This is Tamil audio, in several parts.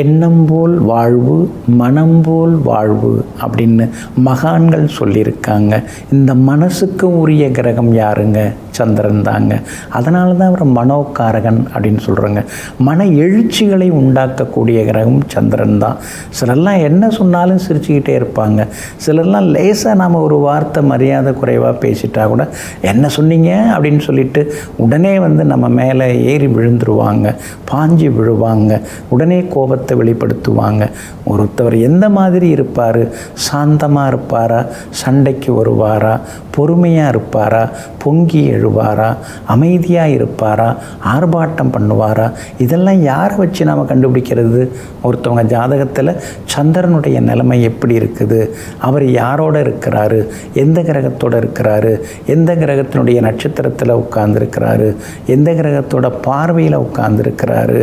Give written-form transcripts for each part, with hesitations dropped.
எண்ணம் போல் வாழ்வு, மனம் போல் வாழ்வு அப்படின்னு மகான்கள் சொல்லியிருக்காங்க. இந்த மனசுக்கு உரிய கிரகம் யாருங்க? சந்திரன் தாங்க. அதனால தான் அவர் மனோகாரகன் அப்படின்னு சொல்கிறாங்க. மன எழுச்சிகளை உண்டாக்கக்கூடிய கிரகம் சந்திரன் தான். சிலர்லாம் என்ன சொன்னாலும் சிரிச்சுக்கிட்டே இருப்பாங்க. சிலர்லாம் லேசாக நாம் ஒரு வார்த்தை மரியாதை குறைவாக பேசிட்டா கூட என்ன சொன்னீங்க அப்படின்னு சொல்லிட்டு உடனே நம்ம மேலே ஏறி விழுந்துருவாங்க, பாஞ்சு விழுவாங்க, உடனே கோபத்தை வெளிப்படுத்துவாங்க. ஒருத்தவர் எந்த மாதிரி இருப்பார்? சாந்தமாக இருப்பாரா? சண்டைக்கு வருவாரா? பொறுமையாக இருப்பாரா? பொங்கி எழுவாரா? அமைதியாக இருப்பாரா? ஆர்ப்பாட்டம் பண்ணுவாரா? இதெல்லாம் யாரை வச்சு நாம் கண்டுபிடிக்கிறது? ஒருத்தவங்க ஜாதகத்தில் சந்திரனுடைய நிலைமை எப்படி இருக்குது, அவர் யாரோடு இருக்கிறாரு, எந்த கிரகத்தோடு இருக்கிறாரு, எந்த கிரகத்தினுடைய நட்சத்திரத்தில் உட்கார்ந்துருக்கிறாரு, எந்த கிரகத்தோட பார்வையில் உட்கார்ந்துருக்கிறாரு,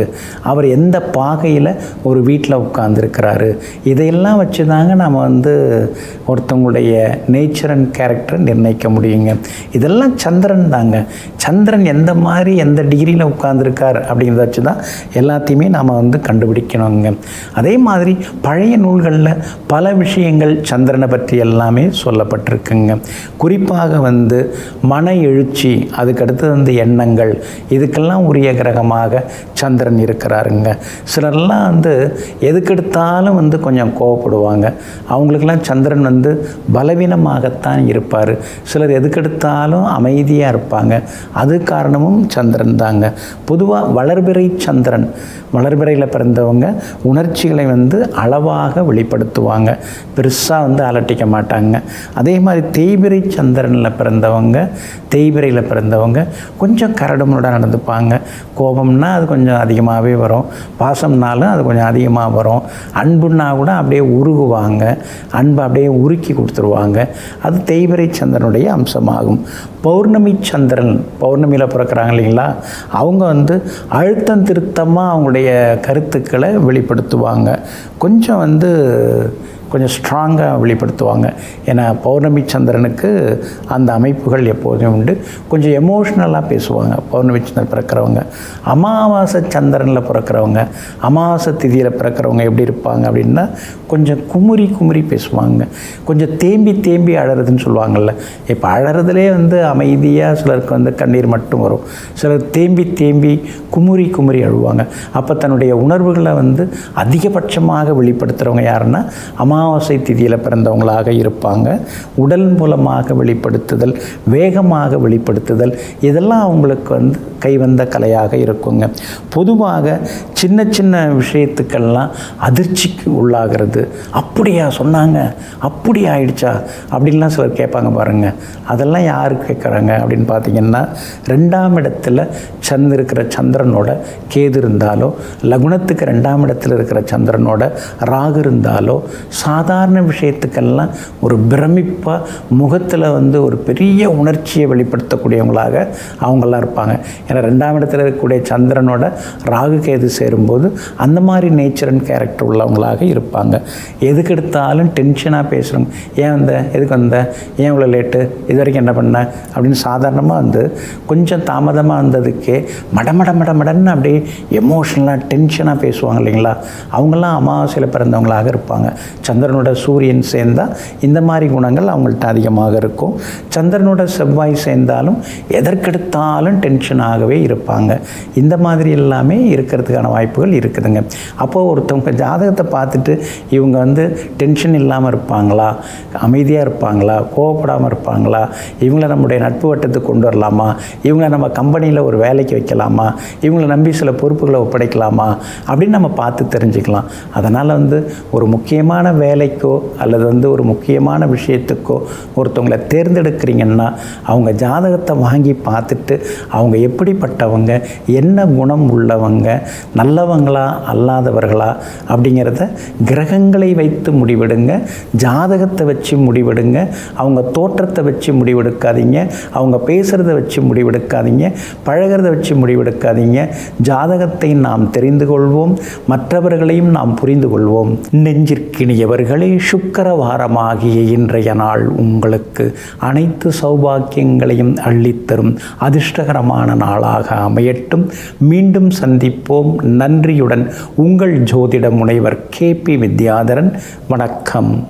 அவர் எந்த பாகையில் ஒரு வீட்டில் உட்கார்ந்துருக்கிறாரு, இதையெல்லாம் வச்சு தாங்க நாம் ஒருத்தவங்களுடைய நேச்சர் அண்ட் கேரக்டரை நிர்ணயிக்க முடியுங்க. இதெல்லாம் சந்திரன் தாங்க. சந்திரன் எந்த மாதிரி எந்த டிகிரியில் உட்கார்ந்துருக்கார் அப்படிங்கிறத வச்சு தான் எல்லாத்தையுமே நாம் கண்டுபிடிக்கணுங்க. அதே மாதிரி பழைய நூல்களில் பல விஷயங்கள் சந்திரனை பற்றி எல்லாமே சொல்லப்பட்டிருக்குங்க. குறிப்பாக மன எழுச்சி, அதுக்கடுத்து எண்ணங்கள், இதுக்கெல்லாம் உரிய கிரகமாக சந்திரன் இருக்கிறாருங்க. சிலர்லாம் எதுக்கெடுத்தாலும் கொஞ்சம் கோவப்படுவாங்க. அவங்களுக்கெல்லாம் சந்திரன் பலவீனமாகத்தான் இருப்பார். சிலர் எதுக்கெடுத்தாலும் அமைதியாக இருப்பாங்க. அது காரணமும் சந்திரன் தாங்க. பொதுவாக வளர்பிறை சந்திரன், வளர்பிறையில் பிறந்தவங்க உணர்ச்சிகளை அளவாக வெளிப்படுத்துவாங்க, பெருசாக அலட்டிக்க மாட்டாங்க. அதே மாதிரி தேய்பிறை சந்திரனில் பிறந்தவங்க கொஞ்சம் கரடுமுரடாக நடந்துப்பாங்க. கோபம்னா அது கொஞ்சம் அதிகமாகவே வரும், பாசம்னாலும் அது கொஞ்சம் அதிகமாக வரும், அன்புன்னா கூட அப்படியே உருகுவாங்க, அன்பை அப்படியே உருக்கி கொடுத்துருவாங்க. அது தேய்பிறை சந்திரனுடைய அம்சமாகும். பௌர்ணமி சந்திரன், பௌர்ணமியில் பிறக்கிறாங்க இல்லைங்களா, அவங்க அழுத்தம் திருத்தமாக அவங்களுடைய கருத்துக்களை வெளிப்படுத்துவாங்க. கொஞ்சம் ஸ்ட்ராங்காக வெளிப்படுத்துவாங்க. ஏன்னா பௌர்ணமி சந்திரனுக்கு அந்த அமைப்புகள் எப்போதும் உண்டு. கொஞ்சம் எமோஷ்னலாக பேசுவாங்க பௌர்ணமி சந்திரன் பிறக்கிறவங்க. அமாவாசை சந்திரனில் பிறக்கிறவங்க, அமாவாசை திதியில் பிறக்கிறவங்க எப்படி இருப்பாங்க அப்படின்னா கொஞ்சம் குமுறி பேசுவாங்க. கொஞ்சம் தேம்பி அழறதுன்னு சொல்லுவாங்கள்ல. இப்போ அழறதுலே அமைதியாக சிலருக்கு கண்ணீர் மட்டும் வரும். சிலர் தேம்பி குமுறி அழுவாங்க. அப்போ தன்னுடைய உணர்வுகளை அதிகபட்சமாக வெளிப்படுத்துகிறவங்க யாருன்னா அமாவாசை திதியில் பிறந்தவங்களாக இருப்பாங்க. உடல் மூலமாக வெளிப்படுத்துதல், வேகமாக வெளிப்படுத்துதல், இதெல்லாம் அவங்களுக்கு கைவந்த கலையாக இருக்குங்க. பொதுவாக சின்ன விஷயத்துக்கெல்லாம் அதிர்ச்சிக்கு உள்ளாகிறது. அப்படியா சொன்னாங்க, அப்படி ஆயிடுச்சா அப்படின்லாம் சிலர் கேட்பாங்க பாருங்கள். அதெல்லாம் யார் கேட்குறாங்க அப்படின்னு பார்த்தீங்கன்னா, 2ஆம் இடத்துல இருக்கிற சந்திரனோட கேது இருந்தாலோ, லக்னத்துக்கு 2ஆம் இடத்துல இருக்கிற சந்திரனோட ராகு இருந்தாலோ, சாதாரண விஷயத்துக்கெல்லாம் ஒரு பிரமிப்பாக முகத்தில் ஒரு பெரிய உணர்ச்சியை வெளிப்படுத்தக்கூடியவங்களாக அவங்களாம் இருப்பாங்க. ஏன்னா 2ஆம் இடத்துல இருக்கக்கூடிய சந்திரனோட ராகு கேது சேரும்போது அந்த மாதிரி நேச்சர் அண்ட் கேரக்டர் உள்ளவங்களாக இருப்பாங்க. எதுக்கு எடுத்தாலும் டென்ஷனாக பேசுகிறோங்க. எதுக்கு ஏன் இவ்வளோ லேட்டு, இது வரைக்கும் என்ன பண்ண அப்படின்னு சாதாரணமாக கொஞ்சம் தாமதமாக வந்ததுக்கே மடன்னு அப்படியே எமோஷ்னலாக டென்ஷனாக பேசுவாங்க இல்லைங்களா. அவங்களாம் அமாவாசையில் பிறந்தவங்களாக இருப்பாங்க. சந்திரனோட சூரியன் சேர்ந்தால் இந்த மாதிரி குணங்கள் அவங்கள்ட்ட அதிகமாக இருக்கும். சந்திரனோட செவ்வாய் சேர்ந்தாலும் எதற்கெடுத்தாலும் டென்ஷனாகவே இருப்பாங்க. இந்த மாதிரி எல்லாமே இருக்கிறதுக்கான வாய்ப்புகள் இருக்குதுங்க. அப்போது ஒருத்தவங்க ஜாதகத்தை பார்த்துட்டு இவங்க டென்ஷன் இல்லாமல் இருப்பாங்களா, அமைதியாக இருப்பாங்களா, கோவப்படாமல் இருப்பாங்களா, இவங்களை நம்முடைய நட்பு வட்டத்துக்கு கொண்டு வரலாமா, இவங்களை நம்ம கம்பெனியில் ஒரு வேலைக்கு வைக்கலாமா, இவங்களை நம்பி சில பொறுப்புகளை ஒப்படைக்கலாமா அப்படின்னு நம்ம பார்த்து தெரிஞ்சுக்கலாம். அதனால் ஒரு முக்கியமான வேலைக்கோ அல்லது ஒரு முக்கியமான விஷயத்துக்கோ ஒருத்தவங்களை தேர்ந்தெடுக்கிறீங்கன்னா அவங்க ஜாதகத்தை வாங்கி பார்த்துட்டு அவங்க எப்படிப்பட்டவங்க, என்ன குணம் உள்ளவங்க, நல்லவங்களா அல்லாதவர்களா அப்படிங்கிறத கிரகங்களை வைத்து முடிவெடுங்க. ஜாதகத்தை வச்சு முடிவெடுங்க. அவங்க தோற்றத்தை வச்சு முடிவெடுக்காதீங்க, அவங்க பேசுகிறத வச்சு முடிவெடுக்காதீங்க, பழகிறத வச்சு முடிவெடுக்காதீங்க. ஜாதகத்தை நாம் தெரிந்து கொள்வோம், மற்றவர்களையும் நாம் புரிந்து கொள்வோம். நெஞ்சிற்கினியவர்களே, சுக்கிரவாரமாகிய இன்றைய நாள் உங்களுக்கு அனைத்து சௌபாக்கியங்களையும் அள்ளித்தரும் அதிர்ஷ்டகரமான நாளாக அமையட்டும். மீண்டும் சந்திப்போம். நன்றியுடன் உங்கள் ஜோதிட முனைவர் KP வித்யாதரன். வணக்கம்.